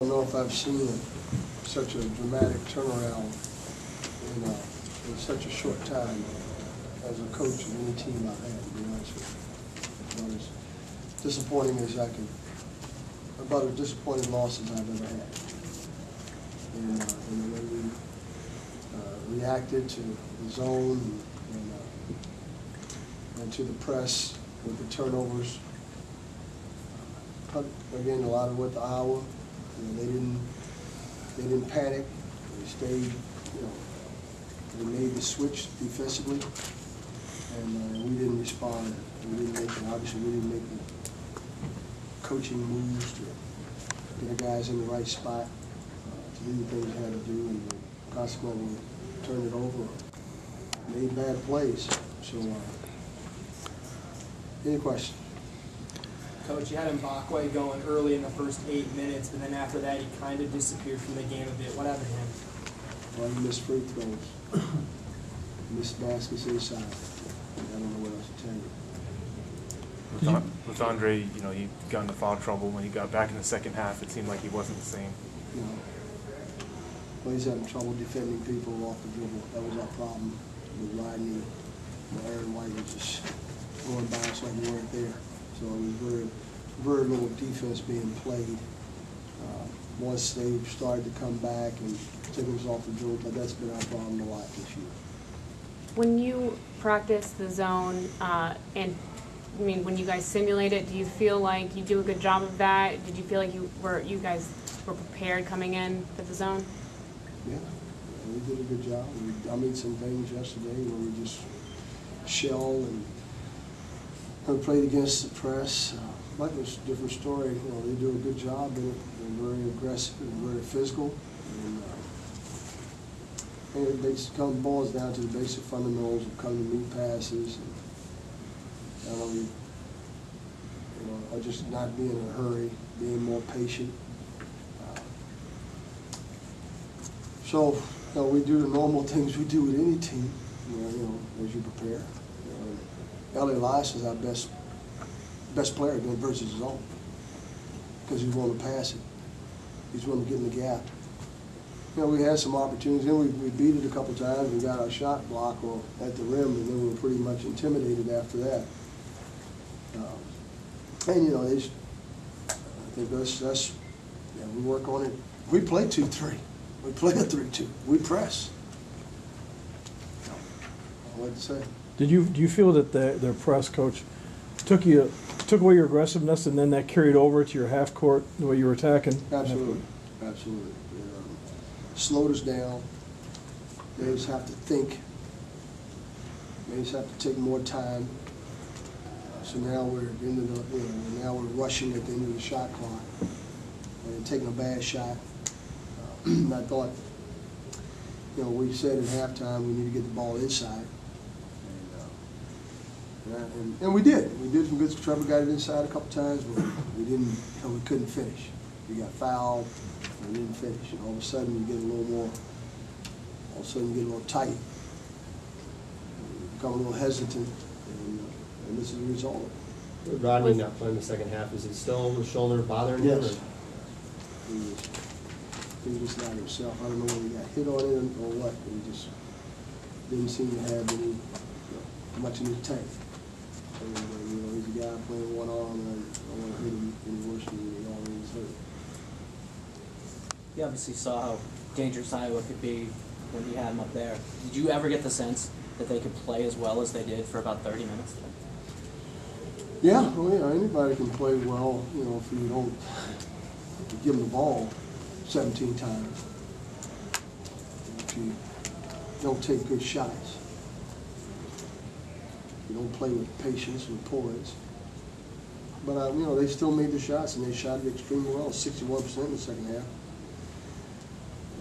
I don't know if I've seen such a dramatic turnaround in such a short time as a coach of any team I've had, to be honest with you. About as disappointing as I can, about as disappointing losses I've ever had. And the way we reacted to the zone and to the press with the turnovers. Again, a lot of with Iowa. They didn't panic. They stayed, they made the switch defensively, and we didn't respond. Obviously we didn't make the coaching moves to get the guys in the right spot to do the things they had to do, and consequently turned it over, made bad plays. So, any questions? Coach, you had Mbakwe going early in the first 8 minutes, and then after that he kind of disappeared from the game a bit. What happened to him? Well, he missed free throws, missed baskets inside. I don't know what else to tell you. With Andre, he got into foul trouble. When he got back in the second half, it seemed like he wasn't the same. Well, he's having trouble defending people off the dribble. That was our problem with Rodney. Aaron White was just going by us like we weren't there. So it was very little defense being played. Once they started to come back and take us off the dribble, but that's been our problem a lot this year. When you practice the zone, when you guys simulate it, do you feel like you do a good job of that? Did you feel like you guys were prepared coming in for the zone? Yeah, we did a good job. I made some things yesterday where we just shell and played against the press. But it's a different story. They do a good job in it. They're very aggressive and very physical. And it basically boils down to the basic fundamentals of coming to meet passes. And, just not being in a hurry, being more patient. So we do the normal things we do with any team, as you prepare. Ellie Elias is our best player versus his own, because he's willing to pass it. He's willing to get in the gap. We had some opportunities, and we beat it a couple times. We got our shot block at the rim, and then we were pretty much intimidated after that. I think that's we work on it. We play 2-3. We play a 3-2. We press. I like to say. Do you feel that their press coach took away your aggressiveness, and then that carried over to your half court, the way you were attacking? Absolutely, absolutely. Slowed us down. They just have to think. They just have to take more time. So now we're now we're rushing at the end of the shot clock and taking a bad shot. I thought, we said at halftime we need to get the ball inside. And we did. We did some good. Trevor got it inside a couple times, but we didn't. We couldn't finish. We got fouled and we didn't finish. And all of a sudden, you get a little more. All of a sudden, you get a little tight. You become a little hesitant, and this is the result. Rodney not playing the second half. Is it still the shoulder bothering him? Yes. He was just not himself. I don't know whether he got hit on it or what, but he just didn't seem to have any much in his tank. He's a guy playing one arm, and I don't want to hit him any worse than he already is hurt. You obviously saw how dangerous Iowa could be when you had them up there. Did you ever get the sense that they could play as well as they did for about 30 minutes today? Yeah, anybody can play well, if you don't give them the ball 17 times. If you don't take good shots. You don't play with patience, with poise. But, they still made the shots, and they shot it extremely well, 61% in the second half.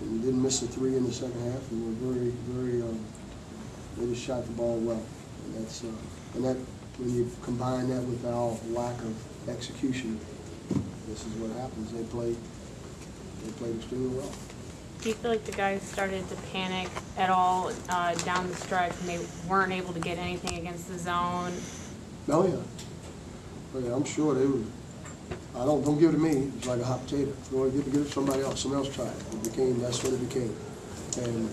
And we didn't miss a three in the second half, and we're they just shot the ball well. And that when you combine that with our lack of execution, this is what happens. They played extremely well. Do you feel like the guys started to panic at all down the stretch and they weren't able to get anything against the zone? Oh yeah, I'm sure they were Don't give it to me, it's like a hot potato. You want to give it to somebody else try it. That's what it became. And,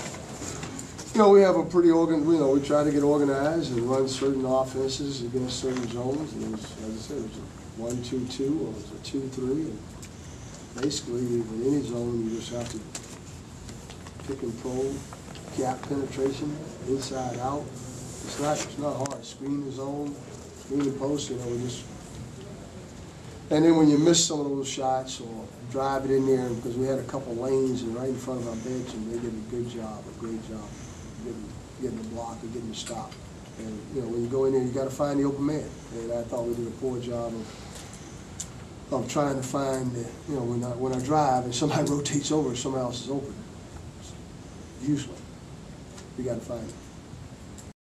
you know, we have a pretty we try to get organized and run certain offenses against certain zones. And it was, as I said, it was a 1-2-2 or it was a 2-3. And basically, in any zone, you just have to pick and pull, gap penetration, inside out. It's not hard. Screen the zone, screen the post, you know, and then when you miss some of those shots or drive it in there, because we had a couple lanes and right in front of our bench, and they did a great job getting the block and getting the stop. And, you know, when you go in there, you got to find the open man. And I thought we did a poor job of trying to find, you know, when I drive and somebody rotates over, somebody else is open. Usually, we got to find it.